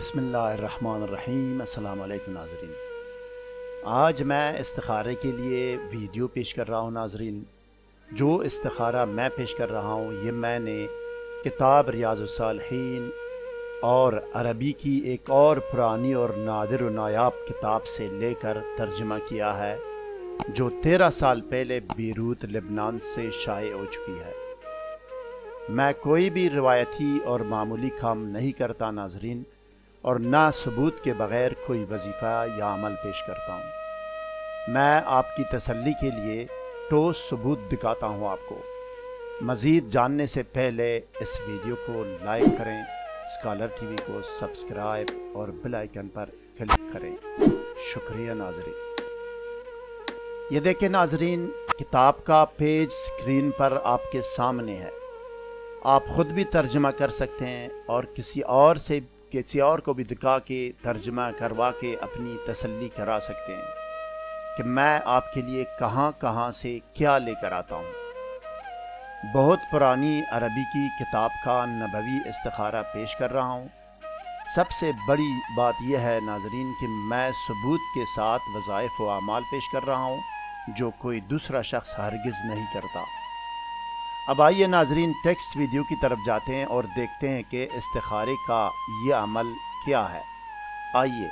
بسم اللہ الرحمن الرحیم۔ السلام علیکم ناظرین، آج میں استخارے کے لیے ویڈیو پیش کر رہا ہوں۔ ناظرین، جو استخارہ میں پیش کر رہا ہوں یہ میں نے کتاب ریاض الصالحین اور عربی کی ایک اور پرانی اور نادر و نایاب کتاب سے لے کر ترجمہ کیا ہے، جو 13 سال پہلے بیروت لبنان سے شائع ہو چکی ہے۔ میں کوئی بھی روایتی اور معمولی کام نہیں کرتا ناظرین، اور نہ ثبوت کے بغیر کوئی وظیفہ یا عمل پیش کرتا ہوں۔ میں آپ کی تسلی کے لیے ٹھوس ثبوت دکھاتا ہوں آپ کو۔ مزید جاننے سے پہلے اس ویڈیو کو لائک کریں، اسکالر ٹی وی کو سبسکرائب اور بیل آئیکن پر کلک کریں۔ شکریہ ناظرین۔ یہ دیکھیں ناظرین، کتاب کا پیج اسکرین پر آپ کے سامنے ہے۔ آپ خود بھی ترجمہ کر سکتے ہیں اور کسی اور کو بھی دکھا کے ترجمہ کروا کے اپنی تسلی کرا سکتے ہیں کہ میں آپ کے لیے کہاں سے کیا لے کر آتا ہوں۔ بہت پرانی عربی کی کتاب کا نبوی استخارہ پیش کر رہا ہوں۔ سب سے بڑی بات یہ ہے ناظرین کہ میں ثبوت کے ساتھ وظائف و اعمال پیش کر رہا ہوں جو کوئی دوسرا شخص ہرگز نہیں کرتا۔ اب آئیے ناظرین، ٹیکسٹ ویڈیو کی طرف جاتے ہیں اور دیکھتے ہیں کہ استخارے کا یہ عمل کیا ہے۔ آئیے۔